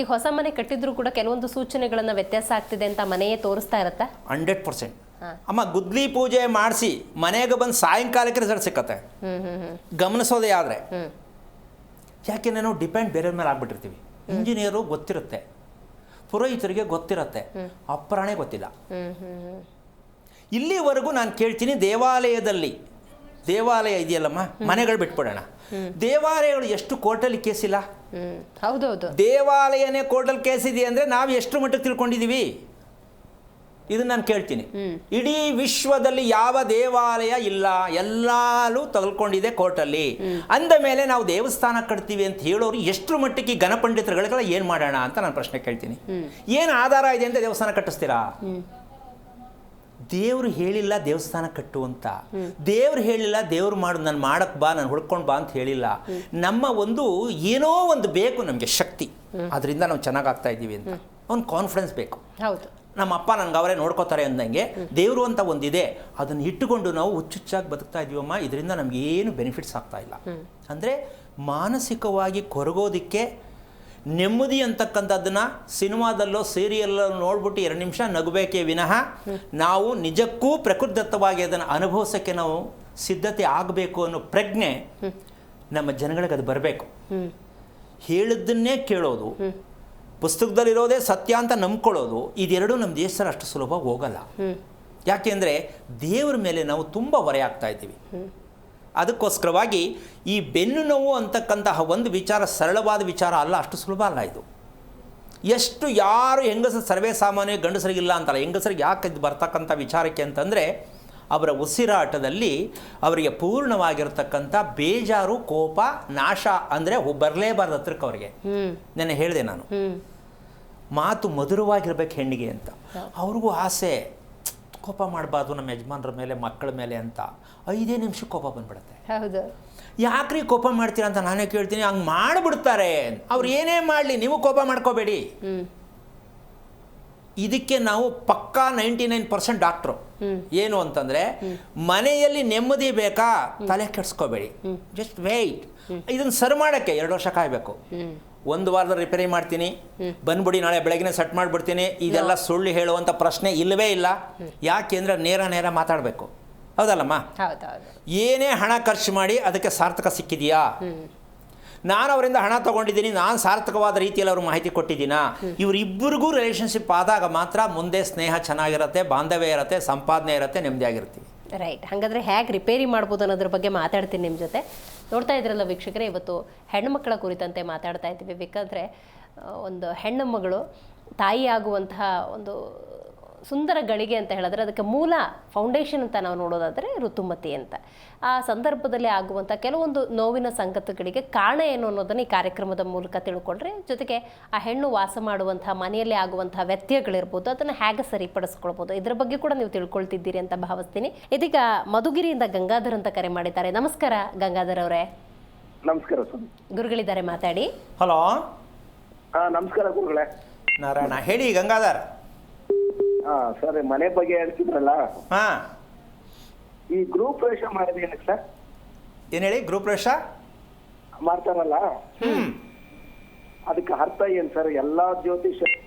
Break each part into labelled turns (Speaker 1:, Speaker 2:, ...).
Speaker 1: ಈಗ ಹೊಸ ಮನೆ ಕಟ್ಟಿದ್ರು ಕೂಡ ಕೆಲವೊಂದು ಸೂಚನೆಗಳನ್ನ ವ್ಯತ್ಯಾಸ ಆಗ್ತಿದೆ ಅಂತ ಮನೆಯೇ ತೋರಿಸ್ತಾ ಇರತ್ತಾ?
Speaker 2: 100%. ಅಮ್ಮ ಗುದ್ಲಿ ಪೂಜೆ ಮಾಡಿಸಿ ಮನೆಗೆ ಬಂದು ಸಾಯಂಕಾಲಕ್ಕೆ ರಿಸಲ್ಟ್ ಸಿಕ್ಕತ್ತೆ ಗಮನಿಸೋದೇ ಆದರೆ. ಯಾಕೆ ನಾವು ಡಿಪೆಂಡ್ ಬೇರೆ ಮೇಲೆ ಆಗ್ಬಿಟ್ಟಿರ್ತೀವಿ. ಇಂಜಿನಿಯರು ಗೊತ್ತಿರುತ್ತೆ, ಪುರೋಹಿತರಿಗೆ ಗೊತ್ತಿರುತ್ತೆ, ಅಪ್ಪರಾಣೆ ಗೊತ್ತಿಲ್ಲ. ಇಲ್ಲಿವರೆಗೂ ನಾನು ಕೇಳ್ತೀನಿ, ದೇವಾಲಯ ಇದೆಯಲ್ಲಮ್ಮ, ಮನೆಗಳು ಬಿಟ್ಬಿಡೋಣ, ದೇವಾಲಯಗಳು ಎಷ್ಟು ಕೋರ್ಟಲ್ಲಿ ಕೇಸಿಲ್ಲ?
Speaker 1: ಹೌದೌದು.
Speaker 2: ದೇವಾಲಯನೇ ಕೋರ್ಟಲ್ಲಿ ಕೇಸಿದೆ ಅಂದರೆ ನಾವು ಎಷ್ಟು ಮಟ್ಟಕ್ಕೆ ತಿಳ್ಕೊಂಡಿದ್ದೀವಿ? ಇದನ್ನು ನಾನು ಕೇಳ್ತೀನಿ. ಇಡೀ ವಿಶ್ವದಲ್ಲಿ ಯಾವ ದೇವಾಲಯ ಇಲ್ಲ, ಎಲ್ಲಾಲೂ ತಗೊಳ್ಕೊಂಡಿದೆ ಕೋರ್ಟಲ್ಲಿ. ಅಂದ ಮೇಲೆ ನಾವು ದೇವಸ್ಥಾನ ಕಟ್ತೀವಿ ಅಂತ ಹೇಳೋರು ಎಷ್ಟು ಮಟ್ಟಿಗೆ ಈ ಗಣಪಂಡಿತರುಗಳಿಗೆಲ್ಲ ಏನು ಮಾಡೋಣ ಅಂತ ನಾನು ಪ್ರಶ್ನೆ ಕೇಳ್ತೀನಿ. ಏನು ಆಧಾರ ಇದೆ ಅಂತ ದೇವಸ್ಥಾನ ಕಟ್ಟಿಸ್ತೀರಾ? ದೇವರು ಹೇಳಿಲ್ಲ ದೇವಸ್ಥಾನ ಕಟ್ಟು ಅಂತ. ದೇವ್ರು ಹೇಳಿಲ್ಲ ದೇವ್ರು ಮಾಡು, ನಾನು ಮಾಡಕ್ಕೆ ಬಾ, ನಾನು ಹುಡ್ಕೊಂಡು ಬಾ ಅಂತ ಹೇಳಿಲ್ಲ. ನಮ್ಮ ಏನೋ ಒಂದು ಬೇಕು ನಮಗೆ ಶಕ್ತಿ, ಅದರಿಂದ ನಾವು ಚೆನ್ನಾಗಾಗ್ತಾ ಇದ್ದೀವಿ ಅಂತ ಒಂದು ಕಾನ್ಫಿಡೆನ್ಸ್ ಬೇಕು.
Speaker 1: ಹೌದು.
Speaker 2: ನಮ್ಮ ಅಪ್ಪ ನನಗೆ ಅವರೇ ನೋಡ್ಕೋತಾರೆ ಅಂದಂಗೆ ದೇವರು ಅಂತ ಒಂದಿದೆ, ಅದನ್ನು ಇಟ್ಟುಕೊಂಡು ನಾವು ಹುಚ್ಚುಚ್ಚಾಗಿ ಬದುಕ್ತಾ ಇದೀವಮ್ಮ. ಇದರಿಂದ ನಮಗೇನು ಬೆನಿಫಿಟ್ಸ್ ಆಗ್ತಾ ಇಲ್ಲ. ಅಂದರೆ ಮಾನಸಿಕವಾಗಿ ಕೊರಗೋದಕ್ಕೆ ನೆಮ್ಮದಿ ಅಂತಕ್ಕಂಥದ್ದನ್ನು ಸಿನಿಮಾದಲ್ಲೋ ಸೀರಿಯಲ್ಲೋ ನೋಡ್ಬಿಟ್ಟು 2 ನಿಮಿಷ ನಗಬೇಕೇ ವಿನಃ ನಾವು ನಿಜಕ್ಕೂ ಪ್ರಕೃತಿದತ್ತವಾಗಿ ಅದನ್ನು ಅನುಭವಿಸೋಕ್ಕೆ ನಾವು ಸಿದ್ಧತೆ ಆಗಬೇಕು ಅನ್ನೋ ಪ್ರಜ್ಞೆ ನಮ್ಮ ಜನಗಳಿಗೆ ಅದು ಬರಬೇಕು. ಹೇಳಿದ್ದನ್ನೇ ಕೇಳೋದು, ಪುಸ್ತಕದಲ್ಲಿರೋದೇ ಸತ್ಯ ಅಂತ ನಂಬ್ಕೊಳ್ಳೋದು, ಇದೆರಡೂ ನಮ್ಮ ದೇಶದಲ್ಲಿ ಅಷ್ಟು ಸುಲಭವಾಗಿ ಹೋಗಲ್ಲ. ಯಾಕೆಂದರೆ ದೇವರ ಮೇಲೆ ನಾವು ತುಂಬ ಹೊರೆ ಆಗ್ತಾ ಇದ್ದೀವಿ. ಅದಕ್ಕೋಸ್ಕರವಾಗಿ ಈ ಬೆನ್ನು ನೋವು ಅಂತಕ್ಕಂತಹ ಒಂದು ವಿಚಾರ ಸರಳವಾದ ವಿಚಾರ ಅಲ್ಲ, ಅಷ್ಟು ಸುಲಭ ಅಲ್ಲ ಇದು. ಯಾರು ಹೆಂಗಸರು ಸರ್ವೇ ಸಾಮಾನ್ಯ, ಗಂಡಸರಿಗಿಲ್ಲ ಅಂತಲ್ಲ. ಹೆಂಗಸರಿಗೆ ಯಾಕೆ ಇದು ಬರ್ತಕ್ಕಂಥ ವಿಚಾರಕ್ಕೆ ಅಂತಂದರೆ ಅವರ ಉಸಿರಾಟದಲ್ಲಿ ಅವರಿಗೆ ಪೂರ್ಣವಾಗಿರ್ತಕ್ಕಂಥ ಬೇಜಾರು, ಕೋಪ, ನಾಶ ಅಂದರೆ ಬರಲೇಬಾರ್ದು ಹತ್ರಕ್ಕೆ ಅವರಿಗೆ. ನೆನ್ನೆ ಹೇಳಿದೆ ನಾನು, ಮಾತು ಮಧುರವಾಗಿರ್ಬೇಕು ಹೆಣ್ಣಿಗೆ ಅಂತ. ಅವ್ರಿಗೂ ಆಸೆ, ಕೋಪ ಮಾಡಬಾರ್ದು ನಮ್ಮ ಯಜಮಾನ್ರ ಮೇಲೆ, ಮಕ್ಕಳ ಮೇಲೆ ಅಂತ. 5 ನಿಮಿಷಕ್ಕೆ ಕೋಪ ಬಂದ್ಬಿಡುತ್ತೆ.
Speaker 1: ಹೌದು.
Speaker 2: ಯಾಕ್ರಿ ಕೋಪ ಮಾಡ್ತೀರಾ ಅಂತ ನಾನೇ ಕೇಳ್ತೀನಿ. ಹಂಗೆ ಮಾಡಿಬಿಡ್ತಾರೆ. ಅವ್ರು ಏನೇ ಮಾಡಲಿ ನೀವು ಕೋಪ ಮಾಡ್ಕೋಬೇಡಿ. ಇದಕ್ಕೆ ನಾವು ಪಕ್ಕಾ 99% ಡಾಕ್ಟ್ರು. ಏನು ಅಂತಂದರೆ, ಮನೆಯಲ್ಲಿ ನೆಮ್ಮದಿ ಬೇಕಾ, ತಲೆ ಕೆಡಿಸ್ಕೋಬೇಡಿ, ಜಸ್ಟ್ ವೆಯ್ಟ್. ಇದನ್ನು ಸರಿ ಮಾಡೋಕ್ಕೆ 2 ವರ್ಷ ಕಾಯಬೇಕು. 1 ವಾರದಲ್ಲಿ ರಿಪೇರಿ ಮಾಡ್ತೀನಿ, ಬಂದ್ಬಿಡಿ ನಾಳೆ ಬೆಳಗ್ಗೆ ಸೆಟ್ ಮಾಡಿಬಿಡ್ತೀನಿ, ಇದೆಲ್ಲ ಸುಳ್ಳು ಹೇಳುವಂಥ ಪ್ರಶ್ನೆ ಇಲ್ಲವೇ ಇಲ್ಲ. ಯಾಕೆಂದರೆ ನೇರ ಮಾತಾಡಬೇಕು. ಹೌದಲ್ಲಮ್ಮ? ಏನೇ ಹಣ ಖರ್ಚು ಮಾಡಿ ಅದಕ್ಕೆ ಸಾರ್ಥಕ ಸಿಕ್ಕಿದೆಯಾ? ನಾನು ಅವರಿಂದ ಹಣ ತೊಗೊಂಡಿದ್ದೀನಿ, ನಾನು ಸಾರ್ಥಕವಾದ ರೀತಿಯಲ್ಲಿ ಅವ್ರಿಗೆ ಮಾಹಿತಿ ಕೊಟ್ಟಿದ್ದೀನಾ? ಇವರಿಬ್ಬರಿಗೂ ರಿಲೇಷನ್ಶಿಪ್ ಆದಾಗ ಮಾತ್ರ ಮುಂದೆ ಸ್ನೇಹ ಚೆನ್ನಾಗಿರುತ್ತೆ, ಬಾಂಧವ್ಯ ಇರುತ್ತೆ, ಸಂಪಾದನೆ ಇರುತ್ತೆ, ನೆಮ್ಮದಿಯಾಗಿರ್ತೀವಿ.
Speaker 1: ರೈಟ್. ಹಾಗಾದರೆ ಹೇಗೆ ರಿಪೇರಿ ಮಾಡ್ಬೋದು ಅನ್ನೋದ್ರ ಬಗ್ಗೆ ಮಾತಾಡ್ತೀನಿ ನಿಮ್ಮ ಜೊತೆ. ನೋಡ್ತಾ ಇದ್ರಲ್ಲ ವೀಕ್ಷಕರೇ, ಇವತ್ತು ಹೆಣ್ಣುಮಕ್ಕಳ ಕುರಿತಂತೆ ಮಾತಾಡ್ತಾ ಇದ್ದೀವಿ. ಬೇಕಾದರೆ ಒಂದು ಹೆಣ್ಣು ಮಗಳು ತಾಯಿ ಆಗುವಂತಹ ಒಂದು ಸುಂದರ ಗಳಿಗೆ ಅಂತ ಹೇಳಿದ್ರೆ ಅದಕ್ಕೆ ಮೂಲ ಫೌಂಡೇಶನ್ ಅಂತ ನಾವು ನೋಡೋದಾದರೆ ಋತುಮತಿ ಅಂತ. ಆ ಸಂದರ್ಭದಲ್ಲಿ ಆಗುವಂಥ ಕೆಲವೊಂದು ನೋವಿನ ಸಂಗತಿಗಳಿಗೆ ಕಾರಣ ಏನು ಅನ್ನೋದನ್ನು ಈ ಕಾರ್ಯಕ್ರಮದ ಮೂಲಕ ತಿಳ್ಕೊಂಡ್ರೆ, ಜೊತೆಗೆ ಆ ಹೆಣ್ಣು ವಾಸ ಮಾಡುವಂತಹ ಮನೆಯಲ್ಲಿ ಆಗುವಂತಹ ವ್ಯತ್ಯಯಗಳಿರ್ಬೋದು, ಅದನ್ನು ಹೇಗೆ ಸರಿಪಡಿಸ್ಕೊಳ್ಬೋದು, ಇದರ ಬಗ್ಗೆ ಕೂಡ ನೀವು ತಿಳ್ಕೊಳ್ತಿದ್ದೀರಿ ಅಂತ ಭಾವಿಸ್ತೀನಿ. ಇದೀಗ ಮಧುಗಿರಿಯಿಂದ ಗಂಗಾಧರ್ ಅಂತ ಕರೆ ಮಾಡಿದ್ದಾರೆ. ನಮಸ್ಕಾರ ಗಂಗಾಧರ್ ಅವರೇ.
Speaker 3: ನಮಸ್ಕಾರ
Speaker 1: ಗುರುಗಳಿದ್ದಾರೆ, ಮಾತಾಡಿ.
Speaker 2: ಹಲೋ.
Speaker 3: ನಮಸ್ಕಾರ ಗುರುಗಳೇ.
Speaker 2: ನಾರಾಯಣ. ಹೇಳಿ ಗಂಗಾಧರ್.
Speaker 3: ಸರ್, ಮನೆ ಬಗ್ಗೆ ಹೇಳ್ತಿದ್ರಲ್ಲ,
Speaker 2: ಹಾಂ,
Speaker 3: ಈ ಗೃಹ ಪ್ರವೇಶ ಮಾಡೋದೇನಕ್ಕೆ ಸರ್?
Speaker 2: ಏನು ಹೇಳಿ? ಗೃಹ ಪ್ರವೇಶ
Speaker 3: ಮಾಡ್ತಾರಲ್ಲ, ಅದಕ್ಕೆ ಅರ್ಥ ಏನ್ ಸರ್? ಎಲ್ಲಾ ಜ್ಯೋತಿಷ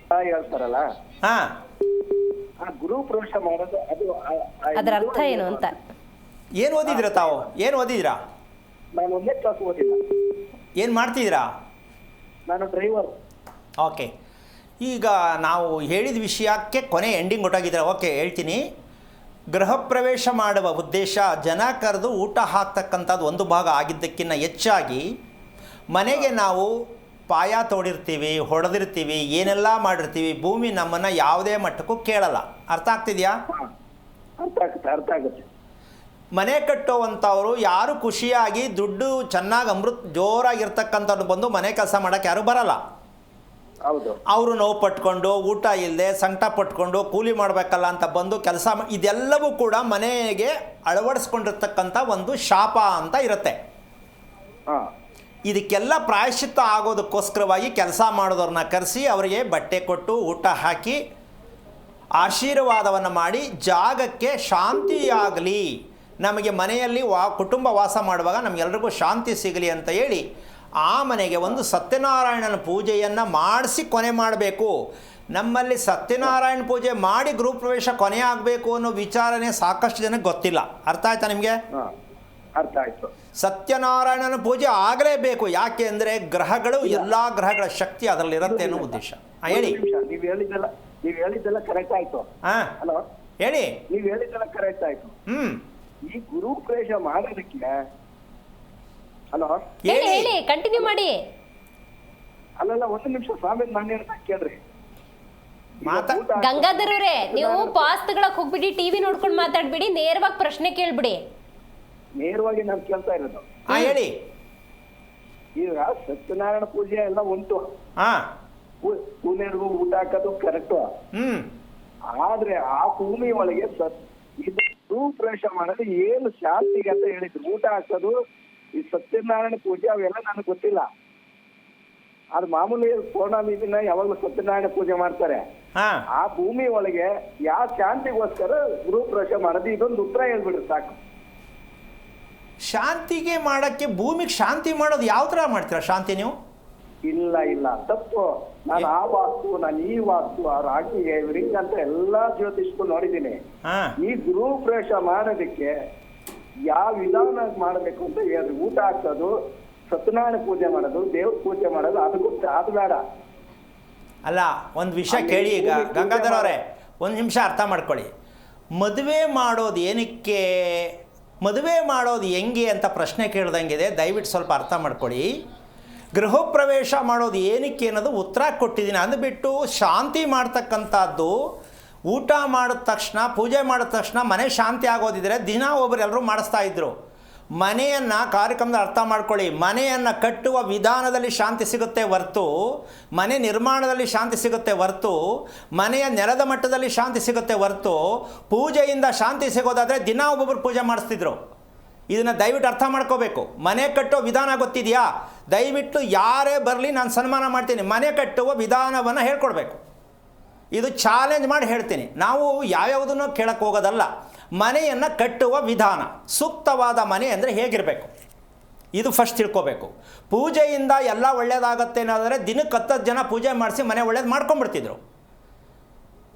Speaker 3: ಹೇಳ್ತಾರಲ್ಲ, ಆ ಗೃಹ ಪ್ರವೇಶ ಮಾಡೋದು ಅದು
Speaker 1: ಅದರ ಅರ್ಥ ಏನು ಅಂತ.
Speaker 2: ಏನು ಓದಿದ್ರ ತಾವು? ಏನು ಓದಿದ್ರಾ?
Speaker 3: ನಾನು 1ನೇ ಕ್ಲಾಸ್ ಓದಿಲ್ಲ.
Speaker 2: ಏನು ಮಾಡ್ತಿದ್ದೀರಾ?
Speaker 3: ನಾನು ಡ್ರೈವರ್.
Speaker 2: ಓಕೆ. ಈಗ ನಾವು ಹೇಳಿದ ವಿಷಯಕ್ಕೆ ಕೊನೆ ಎಂಡಿಂಗ್ ಹೊಟ್ಟೋಗಿದ್ರೆ ಓಕೆ ಹೇಳ್ತೀನಿ. ಗೃಹ ಪ್ರವೇಶ ಮಾಡುವ ಉದ್ದೇಶ ಜನ ಕರೆದು ಊಟ ಹಾಕ್ತಕ್ಕಂಥದ್ದು ಒಂದು ಭಾಗ ಆಗಿದ್ದಕ್ಕಿಂತ ಹೆಚ್ಚಾಗಿ ಮನೆಗೆ ನಾವು ಪಾಯ ತೋಡಿರ್ತೀವಿ, ಹೊಡೆದಿರ್ತೀವಿ, ಏನೆಲ್ಲ ಮಾಡಿರ್ತೀವಿ, ಭೂಮಿ ನಮ್ಮನ್ನು ಯಾವುದೇ ಮಟ್ಟಕ್ಕೂ ಕೇಳಲ್ಲ. ಅರ್ಥ ಆಗ್ತಿದೆಯಾ?
Speaker 3: ಅರ್ಥ ಆಗುತ್ತೆ.
Speaker 2: ಮನೆ ಕಟ್ಟುವಂಥವ್ರು ಯಾರು ಖುಷಿಯಾಗಿ ದುಡ್ಡು ಚೆನ್ನಾಗಿ ಜೋರಾಗಿರ್ತಕ್ಕಂಥವ್ರು ಬಂದು ಮನೆ ಕೆಲಸ ಮಾಡೋಕ್ಕೆ ಯಾರು ಬರಲ್ಲ. ಅವರು ನೋವು ಪಟ್ಕೊಂಡು, ಊಟ ಇಲ್ಲದೆ ಸಂಕಟ ಪಟ್ಕೊಂಡು, ಕೂಲಿ ಮಾಡಬೇಕಲ್ಲ ಅಂತ ಬಂದು ಕೆಲಸ ಇದೆಲ್ಲವೂ ಕೂಡ ಮನೆಗೆ ಅಳವಡಿಸ್ಕೊಂಡಿರ್ತಕ್ಕಂಥ ಒಂದು ಶಾಪ ಅಂತ ಇರುತ್ತೆ. ಇದಕ್ಕೆಲ್ಲ ಪ್ರಾಯಶ್ಚಿತ್ತ ಆಗೋದಕ್ಕೋಸ್ಕರವಾಗಿ ಕೆಲಸ ಮಾಡೋದವ್ರನ್ನ ಕರೆಸಿ ಅವರಿಗೆ ಬಟ್ಟೆ ಕೊಟ್ಟು ಊಟ ಹಾಕಿ ಆಶೀರ್ವಾದವನ್ನು ಮಾಡಿ ಜಾಗಕ್ಕೆ ಶಾಂತಿಯಾಗಲಿ, ನಮಗೆ ಮನೆಯಲ್ಲಿ ಕುಟುಂಬ ವಾಸ ಮಾಡುವಾಗ ನಮಗೆಲ್ರಿಗೂ ಶಾಂತಿ ಸಿಗಲಿ ಅಂತ ಹೇಳಿ ಆ ಮನೆಗೆ ಒಂದು ಸತ್ಯನಾರಾಯಣನ ಪೂಜೆಯನ್ನು ಮಾಡಿಸಿ ಕೊನೆ ಮಾಡಬೇಕು. ನಮ್ಮಲ್ಲಿ ಸತ್ಯನಾರಾಯಣ ಪೂಜೆ ಮಾಡಿ ಗೃಹ ಪ್ರವೇಶ ಕೊನೆ ಆಗಬೇಕು ಅನ್ನೋ ವಿಚಾರನೆ ಸಾಕಷ್ಟು ಜನಕ್ಕೆ ಗೊತ್ತಿಲ್ಲ. ಅರ್ಥ ಆಯ್ತಾ ನಿಮಗೆ?
Speaker 3: ಅರ್ಥ ಆಯ್ತು.
Speaker 2: ಸತ್ಯನಾರಾಯಣನ ಪೂಜೆ ಆಗಲೇಬೇಕು. ಯಾಕೆ ಅಂದರೆ ಗ್ರಹಗಳು ಎಲ್ಲ ಗ್ರಹಗಳ ಶಕ್ತಿ ಅದರಲ್ಲಿರುತ್ತೆ ಅನ್ನೋ ಉದ್ದೇಶ. ಹೇಳಿ.
Speaker 3: ನೀವು ಹೇಳಿದ್ದೆಲ್ಲ ಕರೆಕ್ಟ್ ಆಯ್ತು. ಹಲೋ,
Speaker 2: ಹೇಳಿ.
Speaker 3: ನೀವು ಹೇಳಿದ್ದೆಲ್ಲ ಕರೆಕ್ಟ್ ಆಯ್ತು. ಈ ಗುರು ಪ್ರವೇಶ ಮಾಡೋದಕ್ಕೆ, ಹಲೋ
Speaker 1: ಹೇಳಿ, ಕಂಟಿನ್ಯೂ ಮಾಡಿ.
Speaker 3: ಅಲ್ಲಲ್ಲ, ಒಂದು ನಿಮಿಷ ಸ್ವಾಮಿ, ನಾನು ಹೇಳ್ತಾ ಕೇಳ್ರಿ.
Speaker 1: ಗಂಗಾಧರ್ ಅವರೇ, ನೀವು ಪಾಸ್ ತಗೊಳಕ್ ಹೋಗ್ಬಿಡಿ, ಟಿವಿ ನೋಡ್ಕೊಂಡು ಮಾತಾಡ್ಬಿಡಿ, ನೇರವಾಗಿ ಪ್ರಶ್ನೆ ಕೇಳ್ಬಿಡಿ.
Speaker 3: ನೇರವಾಗಿ ನಾನು ಕೇಳ್ತಾ ಇರೋದು.
Speaker 2: ಹೇಳಿ.
Speaker 3: ಈಗ ಸತ್ಯನಾರಾಯಣ ಪೂಜೆ ಎಲ್ಲ ಉಂಟು, ಪೂನೆಯವ್ರಿಗೂ ಊಟ ಹಾಕೋದು ಕರೆಕ್ಟ್. ಆದ್ರೆ ಆ ಭೂಮಿ ಒಳಗೆ ಇದು ಪ್ರವೇಶ ಮಾಡೋದು ಏನು ಶಾಂತಿಗೆ ಅಂತ ಹೇಳಿದ್ರು. ಊಟ ಹಾಕೋದು, ಈ ಸತ್ಯನಾರಾಯಣ ಪೂಜೆ ಅವೆಲ್ಲ ನನಗೆ ಗೊತ್ತಿಲ್ಲ. ಅದು ಮಾಮೂಲಿ ಪೌರ್ಣಮಿ ದಿನ ಯಾವಾಗಲೂ ಸತ್ಯನಾರಾಯಣ ಪೂಜೆ ಮಾಡ್ತಾರೆ. ಆ ಭೂಮಿ ಒಳಗೆ ಯಾವ ಶಾಂತಿಗೋಸ್ಕರ ಗೃಹ ಪ್ರವೇಶ ಮಾಡೋದು, ಇದೊಂದು ಉತ್ತರ ಹೇಳ್ಬಿಡ್ರಿ ಸಾಕು.
Speaker 2: ಶಾಂತಿಗೆ ಮಾಡಕ್ಕೆ ಭೂಮಿಗೆ ಶಾಂತಿ ಮಾಡೋದು ಯಾವ ಥರ ಮಾಡ್ತೀರಾ ಶಾಂತಿ ನೀವು?
Speaker 3: ಇಲ್ಲ, ತಪ್ಪು. ನಾನು ಆ ವಾಸ್ತು, ನಾನು ಈ ವಾಸ್ತು, ಆ ರಾಗಿಗೆ ರಿಂಗ್ ಅಂತ ಎಲ್ಲಾ ಜ್ಯೋತಿಷ್ಗೂ ನೋಡಿದ್ದೀನಿ. ಈ ಗೃಹ ಪ್ರವೇಶ ಮಾಡೋದಕ್ಕೆ ಯಾವ ವಿಧಾನ ಮಾಡಬೇಕು ಅಂತ ಹೇಳಿ, ಊಟ ಹಾಕೋದು, ಸತ್ಯನಾರಾಯಣ ಪೂಜೆ ಮಾಡೋದು, ದೇವ್ರ ಪೂಜೆ ಮಾಡೋದು, ಅದು ಬೇಡ.
Speaker 2: ಅಲ್ಲ, ಒಂದು ವಿಷಯ ಕೇಳಿ. ಈಗ ಗಂಗಾಧರ್ ಅವರೇ, ಒಂದು ನಿಮಿಷ ಅರ್ಥ ಮಾಡ್ಕೊಳ್ಳಿ. ಮದುವೆ ಮಾಡೋದು ಏನಕ್ಕೆ, ಮದುವೆ ಮಾಡೋದು ಹೆಂಗೆ ಅಂತ ಪ್ರಶ್ನೆ ಕೇಳ್ದಂಗಿದೆ. ದಯವಿಟ್ಟು ಸ್ವಲ್ಪ ಅರ್ಥ ಮಾಡ್ಕೊಳ್ಳಿ. ಗೃಹ ಪ್ರವೇಶ ಮಾಡೋದು ಏನಕ್ಕೆ ಅನ್ನೋದು ಉತ್ತರ ಕೊಟ್ಟಿದ್ದೀನಿ. ಅಂದ್ಬಿಟ್ಟು ಶಾಂತಿ ಮಾಡ್ತಕ್ಕಂಥದ್ದು, ಊಟ ಮಾಡಿದ ತಕ್ಷಣ, ಪೂಜೆ ಮಾಡಿದ ತಕ್ಷಣ ಮನೆ ಶಾಂತಿ ಆಗೋದಿದ್ರೆ ದಿನ ಒಬ್ಬರು ಎಲ್ಲರೂ ಮಾಡಿಸ್ತಾ ಇದ್ರು. ಮನೆಯನ್ನು ಕಾರ್ಯಕ್ರಮದ ಅರ್ಥ ಮಾಡ್ಕೊಳ್ಳಿ. ಮನೆಯನ್ನು ಕಟ್ಟುವ ವಿಧಾನದಲ್ಲಿ ಶಾಂತಿ ಸಿಗುತ್ತೆ ಹೊರ್ತು, ಮನೆ ನಿರ್ಮಾಣದಲ್ಲಿ ಶಾಂತಿ ಸಿಗುತ್ತೆ ಹೊರ್ತು, ಮನೆಯ ನೆಲದ ಮಟ್ಟದಲ್ಲಿ ಶಾಂತಿ ಸಿಗುತ್ತೆ ಹೊರ್ತು, ಪೂಜೆಯಿಂದ ಶಾಂತಿ ಸಿಗೋದಾದರೆ ದಿನ ಒಬ್ಬೊಬ್ಬರು ಪೂಜೆ ಮಾಡಿಸ್ತಿದ್ರು. ಇದನ್ನು ದಯವಿಟ್ಟು ಅರ್ಥ ಮಾಡ್ಕೋಬೇಕು. ಮನೆ ಕಟ್ಟೋ ವಿಧಾನ ಗೊತ್ತಿದೆಯಾ? ದಯವಿಟ್ಟು ಯಾರೇ ಬರಲಿ ನಾನು ಸನ್ಮಾನ ಮಾಡ್ತೀನಿ. ಮನೆ ಕಟ್ಟುವ ವಿಧಾನವನ್ನು ಹೇಳ್ಕೊಡ್ಬೇಕು. ಇದು ಚಾಲೆಂಜ್ ಮಾಡಿ ಹೇಳ್ತೀನಿ. ನಾವು ಯಾವ್ಯಾವುದನ್ನು ಕೇಳಕ್ಕೆ ಹೋಗೋದಲ್ಲ. ಮನೆಯನ್ನು ಕಟ್ಟುವ ವಿಧಾನ, ಸೂಕ್ತವಾದ ಮನೆ ಅಂದರೆ ಹೇಗಿರಬೇಕು, ಇದು ಫಸ್ಟ್ ತಿಳ್ಕೋಬೇಕು. ಪೂಜೆಯಿಂದ ಎಲ್ಲ ಒಳ್ಳೆಯದಾಗತ್ತೆ ಅನ್ನೋದಾದರೆ ದಿನಕ್ಕೆ 10 ಜನ ಪೂಜೆ ಮಾಡಿಸಿ ಮನೆ ಒಳ್ಳೇದು ಮಾಡ್ಕೊಂಡ್ಬಿಡ್ತಿದ್ರು.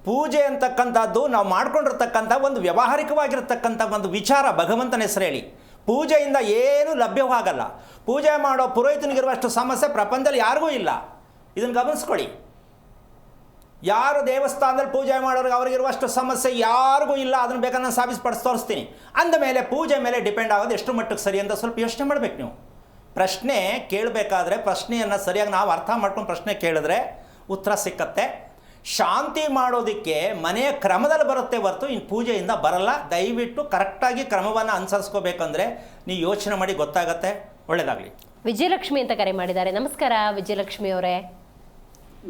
Speaker 2: ಪೂಜೆ ಅಂತಕ್ಕಂಥದ್ದು ನಾವು ಮಾಡ್ಕೊಂಡಿರ್ತಕ್ಕಂಥ ಒಂದು ವ್ಯಾವಹಾರಿಕವಾಗಿರ್ತಕ್ಕಂಥ ಒಂದು ವಿಚಾರ. ಭಗವಂತನ ಹೆಸರು ಹೇಳಿ ಪೂಜೆಯಿಂದ ಏನೂ ಲಭ್ಯವಾಗಲ್ಲ. ಪೂಜೆ ಮಾಡೋ ಪುರೋಹಿತನಿಗಿರುವಷ್ಟು ಸಮಸ್ಯೆ ಪ್ರಪಂಚದಲ್ಲಿ ಯಾರಿಗೂ ಇಲ್ಲ. ಇದನ್ನು ಗಮನಿಸ್ಕೊಳ್ಳಿ. ಯಾರು ದೇವಸ್ಥಾನದಲ್ಲಿ ಪೂಜೆ ಮಾಡೋರಿಗೆ ಅವ್ರಿಗಿರುವಷ್ಟು ಸಮಸ್ಯೆ ಯಾರಿಗೂ ಇಲ್ಲ. ಅದನ್ನು ಬೇಕಾದ್ರೆ ನಾನು ಸಾಬೀಸ್ಪಡಿಸಿ ತೋರಿಸ್ತೀನಿ. ಅಂದಮೇಲೆ ಪೂಜೆ ಮೇಲೆ ಡಿಪೆಂಡ್ ಆಗೋದು ಎಷ್ಟು ಮಟ್ಟಕ್ಕೆ ಸರಿ ಅಂತ ಸ್ವಲ್ಪ ಯೋಚನೆ ಮಾಡಬೇಕು ನೀವು. ಪ್ರಶ್ನೆ ಕೇಳಬೇಕಾದ್ರೆ ಪ್ರಶ್ನೆಯನ್ನು ಸರಿಯಾಗಿ ನಾವು ಅರ್ಥ ಮಾಡ್ಕೊಂಡು ಪ್ರಶ್ನೆ ಕೇಳಿದ್ರೆ ಉತ್ತರ ಸಿಕ್ಕತ್ತೆ. ಶಾಂತಿ ಮಾಡೋದಕ್ಕೆ ಮನೆಯ ಕ್ರಮದಲ್ಲಿ ಬರುತ್ತೆ ಹೊರತು ಇನ್ನು ಪೂಜೆಯಿಂದ ಬರಲ್ಲ. ದಯವಿಟ್ಟು ಕರೆಕ್ಟಾಗಿ ಕ್ರಮವನ್ನು ಅನುಸರಿಸ್ಕೋಬೇಕಂದ್ರೆ ನೀವು ಯೋಚನೆ ಮಾಡಿ, ಗೊತ್ತಾಗತ್ತೆ. ಒಳ್ಳೆಯದಾಗಲಿ.
Speaker 1: ವಿಜಯಲಕ್ಷ್ಮಿ ಅಂತ ಕರೆ ಮಾಡಿದ್ದಾರೆ. ನಮಸ್ಕಾರ ವಿಜಯಲಕ್ಷ್ಮಿ ಅವರೇ.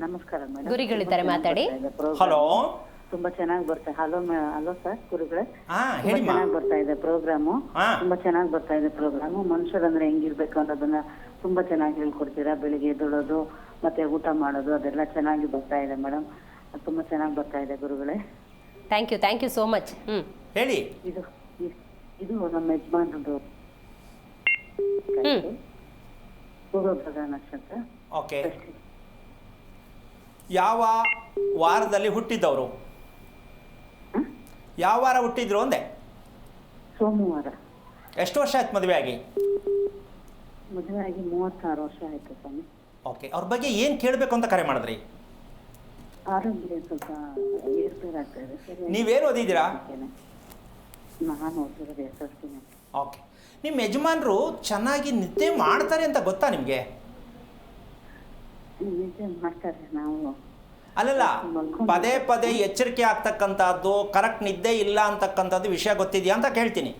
Speaker 4: ನಮಸ್ಕಾರ ಮೇಡಮ್.
Speaker 1: ಗುರಿಗಳಿದ್ದಾರೆ, ಮಾತಾಡಿ.
Speaker 2: ಹಲೋ.
Speaker 4: ತುಂಬಾ ಚೆನ್ನಾಗಿ ಬರ್ತಾ. ಹಲೋ ಸರ್, ಗುರುಗಳೇ.
Speaker 2: ಹೇಳಿ.
Speaker 4: ಚೆನ್ನಾಗಿ ಬರ್ತಾ ಇದೆ ಪ್ರೋಗ್ರಾಮು. ತುಂಬಾ ಚೆನ್ನಾಗಿ ಬರ್ತಾ ಇದೆ ಪ್ರೋಗ್ರಾಮು. ಮನುಷ್ಯರಂದ್ರೆ ಹೆಂಗಿರ್ಬೇಕು ಅನ್ನೋದನ್ನ ತುಂಬಾ ಚೆನ್ನಾಗಿ ಹೇಳ್ಕೊಡ್ತೀರಾ. ಬೆಳಿಗ್ಗೆ ಎದ್ದೇಳೋದು ಮತ್ತೆ ಊಟ ಮಾಡೋದು ಅದೆಲ್ಲ ಚೆನ್ನಾಗಿ ಬರ್ತಾ ಇದೆ ಮೇಡಮ್. ತುಂಬಾ ಚೆನ್ನಾಗಿ ಬರ್ತಾ ಇದೆ ಗುರುಗಳೇ.
Speaker 1: Thank you so much.
Speaker 2: ಹೇಳಿ.
Speaker 4: ಇದು ನಮ್ಮ ಯಜಮಾನ್ರದ್ದು ಪೂರ್ವಭದ್ರ ನಕ್ಷತ್ರ.
Speaker 2: ಓಕೆ. ಯಾವ ವಾರದಲ್ಲಿ ಹುಟ್ಟಿದ್ದವರು? ಯಾವ ವಾರ ಹುಟ್ಟಿದ್ರು ಅಂದೆ?
Speaker 4: ಸೋಮವಾರ.
Speaker 2: ಎಷ್ಟು ವರ್ಷ ಆಯ್ತು ಮದುವೆ ಆಗಿ?
Speaker 4: ಮದುವೆ ಆಗಿ 36 ವರ್ಷ ಆಯ್ತು ಸ್ವಾಮಿ.
Speaker 2: ಓಕೆ. ಅವ್ರ ಬಗ್ಗೆ ಏನು ಕೇಳಬೇಕು ಅಂತ ಕರೆ ಮಾಡಿದ್ರಿ?
Speaker 4: ಆರೋಗ್ಯ ಸ್ವಲ್ಪ ಏರ್ಪೇರಾಗ್ತಾ ಇದೆ ಸರ್.
Speaker 2: ನೀವೇನು ಓದಿದ್ದೀರಾ?
Speaker 4: ನಾನು ಓದಿರೋದು SSLC.
Speaker 2: ಓಕೆ. ನಿಮ್ಮ ಯಜಮಾನರು ಚೆನ್ನಾಗಿ ನಿದ್ದೆ ಮಾಡ್ತಾರೆ ಅಂತ ಗೊತ್ತಾ ನಿಮಗೆ?
Speaker 4: ನಿದ್ದೆ ಮಾಡ್ತಾರೆ. ನಾವು
Speaker 2: ಅಲ್ಲಲ್ಲ, ಪದೇ ಪದೇ ಎಚ್ಚರಿಕೆ ಆಗ್ತಕ್ಕಂಥದ್ದು, ಕರೆಕ್ಟ್ ನಿದ್ದೆ ಇಲ್ಲ ಅಂತಕ್ಕಂಥದ್ದು ವಿಷಯ ಗೊತ್ತಿದೆಯಾ ಅಂತ ಕೇಳ್ತೀನಿ.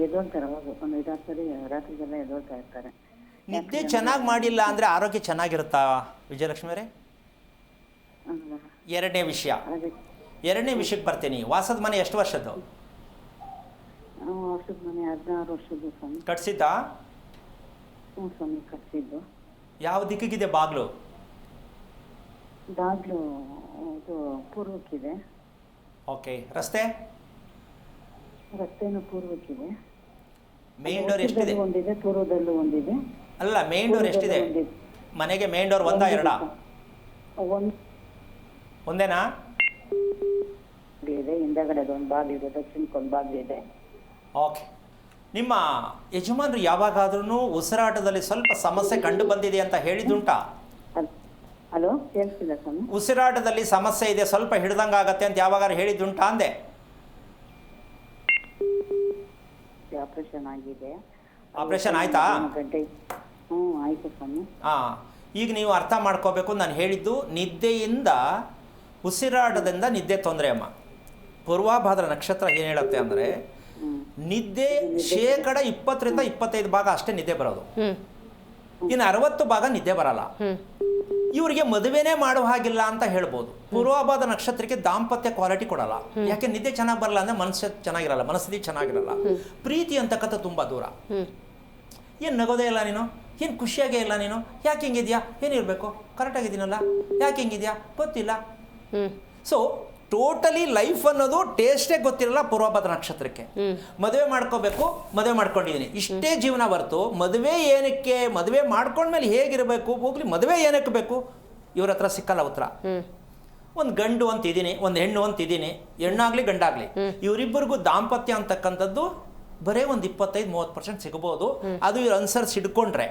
Speaker 4: ಎದೋಳ್ತಾರೆ. ಅವಾಗ ಒಂದು 5-6 ಸರಿ ರಾತ್ರಿಗೆಲ್ಲ ಎದೋಳ್ತಾ ಇರ್ತಾರೆ.
Speaker 2: ನಿದ್ದೆ ಚೆನ್ನಾಗಿ ಮಾಡಿಲ್ಲ ಅಂದರೆ ಆರೋಗ್ಯ ಚೆನ್ನಾಗಿರುತ್ತಾ ವಿಜಯಲಕ್ಷ್ಮಿ ಅವರೇ? ಎರಡನೇ ವಿಷಯಕ್ಕೆ ಬರ್ತೀನಿ. ವಾಸದ ಮನೆ ಎಷ್ಟು ವರ್ಷದ್ದು?
Speaker 4: ವರ್ಷದ ಮನೆ 16 ವರ್ಷದ್ದು ಸ್ವಾಮಿ.
Speaker 2: ಕಟ್ಸಿದ್ದಾ?
Speaker 4: ಸ್ವಾಮಿ ಕಟ್ಸಿದ್ದು.
Speaker 2: ಯಾವ ದಿಕ್ಕಿಗಿದೆ ಬಾಗ್ಲು?
Speaker 4: ಬಾಗ್ಲು ಇದು ಪೂರ್ವಕ್ಕಿದೆ.
Speaker 2: ಓಕೆ. ರಸ್ತೆನೂ
Speaker 4: ಪೂರ್ವಕ್ಕಿದೆ.
Speaker 2: ಮೇನ್ ಡೋರ್ ಎಷ್ಟಿದೆ?
Speaker 4: ಒಂದಿದೆ, ಪೂರ್ವದಲ್ಲೂ ಒಂದಿದೆ.
Speaker 2: ಅಲ್ಲ, ಮೇನ್ ಡೋರ್ ಎಷ್ಟಿದೆ ಮನೆಗೆ? ಮೇನ್ ಡೋರ್ ಒಂದಾ ಎರಡಾ? ಒಂದೇನಾ?
Speaker 4: ಇದೆ, ಹಿಂದಗಡೆ ಒಂದು ಬಾಗಿಲು ಇದೆ, ದಕ್ಷಿಣಕ್ಕೊಂದು ಬಾಗಿಲು ಇದೆ.
Speaker 2: ಓಕೆ. ನಿಮ್ಮ ಯಜಮಾನರು ಯಾವಾಗಾದ್ರೂ ಉಸಿರಾಟದಲ್ಲಿ ಸ್ವಲ್ಪ ಸಮಸ್ಯೆ ಕಂಡು ಬಂದಿದೆ ಅಂತ ಹೇಳಿದುಂಟಾ?
Speaker 4: ಹಲೋ, ಕೇಳಿಸಿಲ್ಲ ಸ್ವಾಮಿ?
Speaker 2: ಉಸಿರಾಟದಲ್ಲಿ ಸಮಸ್ಯೆ ಇದೆ, ಸ್ವಲ್ಪ ಹಿಡ್ದಂಗಾಗತ್ತೆ ಅಂತ ಯಾವಾಗಾರು ಹೇಳಿದುಂಟಾ ಅಂದೆ?
Speaker 4: ಆಪರೇಷನ್ ಆಗಿದೆ.
Speaker 2: ಆಪರೇಷನ್ ಆಯ್ತಾ?
Speaker 4: ಆಯ್ತು ಸ್ವಾಮಿ.
Speaker 2: ಈಗ ನೀವು ಅರ್ಥ ಮಾಡ್ಕೋಬೇಕು, ನಾನು ಹೇಳಿದ್ದು ನಿದ್ದೆಯಿಂದ, ಉಸಿರಾಟದಿಂದ ನಿದ್ದೆ ತೊಂದರೆ ಅಮ್ಮ. ಪೂರ್ವಾಭಾದ್ರ ನಕ್ಷತ್ರ ಏನು ಹೇಳುತ್ತೆ ಅಂದರೆ, ನಿದ್ದೆ 20% 25% ಭಾಗ ಅಷ್ಟೇ ನಿದ್ದೆ ಬರೋದು, ಇನ್ನು 60 ಭಾಗ ನಿದ್ದೆ ಬರಲ್ಲ. ಇವರಿಗೆ ಮದುವೆನೇ ಮಾಡೋ ಹಾಗಿಲ್ಲ ಅಂತ ಹೇಳ್ಬೋದು. ಪೂರ್ವಾಭಾದ್ರ ನಕ್ಷತ್ರಕ್ಕೆ ದಾಂಪತ್ಯ ಕ್ವಾಲಿಟಿ ಕೊಡಲ್ಲ. ಯಾಕೆ? ನಿದ್ದೆ ಚೆನ್ನಾಗಿ ಬರಲ್ಲ ಅಂದರೆ ಮನಸ್ಸು ಚೆನ್ನಾಗಿರಲ್ಲ, ಮನಸ್ಥಿತಿ ಚೆನ್ನಾಗಿರಲ್ಲ. ಪ್ರೀತಿ ಅಂತಕ್ಕಂಥ ತುಂಬ ದೂರ. ಏನು ನಗೋದೇ ಇಲ್ಲ ನೀನು, ಏನು ಖುಷಿಯಾಗೇ ಇಲ್ಲ ನೀನು, ಯಾಕೆ ಹಿಂಗಿದ್ಯಾ, ಏನಿರಬೇಕು, ಕರೆಕ್ಟಾಗಿದ್ದೀನಲ್ಲ, ಯಾಕೆ ಹಿಂಗಿದ್ಯಾ, ಗೊತ್ತಿಲ್ಲ. ಸೊ ಟೋಟಲಿ ಲೈಫ್ ಅನ್ನೋದು ಟೇಸ್ಟೇ ಗೊತ್ತಿರಲ್ಲ ಪೂರ್ವಭಾದ್ರ ನಕ್ಷತ್ರಕ್ಕೆ. ಮದುವೆ ಮಾಡ್ಕೋಬೇಕು, ಮದುವೆ ಮಾಡ್ಕೊಂಡಿದ್ದೀನಿ, ಇಷ್ಟೇ ಜೀವನ ಹೊರತು ಮದುವೆ ಏನಕ್ಕೆ, ಮದುವೆ ಮಾಡ್ಕೊಂಡ್ಮೇಲೆ ಹೇಗಿರಬೇಕು, ಹೋಗ್ಲಿ ಮದುವೆ ಏನಕ್ಕೆ ಬೇಕು, ಇವ್ರ ಹತ್ರ ಸಿಕ್ಕಲ್ಲ ಉತ್ತರ. ಒಂದು ಗಂಡು ಅಂತಿದ್ದೀನಿ, ಒಂದು ಹೆಣ್ಣು ಅಂತಿದ್ದೀನಿ, ಹೆಣ್ಣಾಗ್ಲಿ ಗಂಡಾಗ್ಲಿ, ಇವರಿಬ್ಬರಿಗೂ ದಾಂಪತ್ಯ ಅಂತಕ್ಕಂಥದ್ದು ಬರೇ ಒಂದು 25-30% ಸಿಗಬಹುದು. ಅದು ಇವ್ರು ಅನ್ಸರ್ಸ್ ಹಿಡ್ಕೊಂಡ್ರೆ,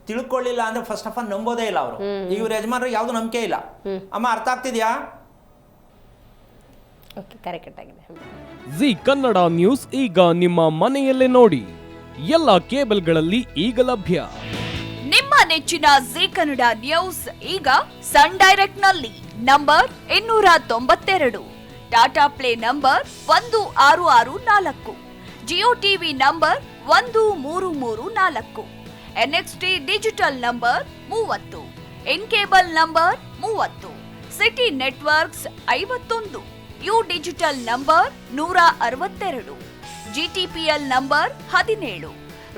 Speaker 2: ತಿಳ್ಕೊಳ್ಳಿಲ್ಲ ಅಂದ್ರೆ ಫಸ್ಟ್ ಆಫ್ ಆಲ್ ನಂಬೋದೇ ಇಲ್ಲ ಅವರು. ಇವ್ರ ಯಜಮಾನ್ರು ಯಾವ್ದು ನಂಬಿಕೆ ಇಲ್ಲ. ಅಮ್ಮ ಅರ್ಥ ಆಗ್ತಿದ್ಯಾ?
Speaker 1: ಓಕೆ, ಕರೆಕ್ಟ್ ಆಗಿದೆ.
Speaker 5: ಜಿ ಕನ್ನಡ ನ್ಯೂಸ್ ಈಗ ನಿಮ್ಮ ಮನೆಯಲ್ಲೇ ನೋಡಿ. ಎಲ್ಲ ಕೇಬಲ್ಗಳಲ್ಲಿ ಈಗ ಲಭ್ಯ.
Speaker 6: ನಿಮ್ಮ ನೆಚ್ಚಿನ ಜಿ ಕನ್ನಡ ನ್ಯೂಸ್ ಈಗ ಸನ್ ಡೈರೆಕ್ಟ್ ನಲ್ಲಿ number 292, Tata play number 1664, Jio TV number 1334, NXT digital number 30, in cable number 30, city networks 51, U digital number 162, GTPL number 17,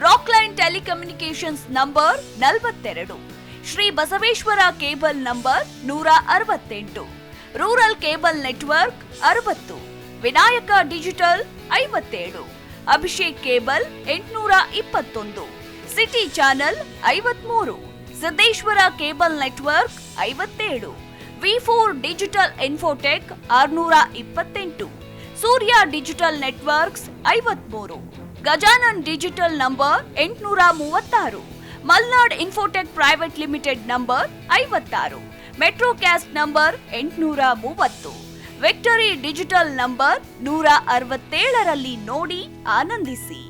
Speaker 6: Rockline telecommunications number 42, Shri Basaveshwara cable number 168, rural cable network 60, Vinayaka digital 57, Abhishek cable 821, city channel 53, Siddeshwara cable network 57, V4 digital Infotech 628, Surya digital networks 53, Gajanan digital number 836, Malnad infotech private limited number 56, metrocast number 830, victory digital number 167ರಲ್ಲಿ ನೋಡಿ ಆನಂದಿಸಿ.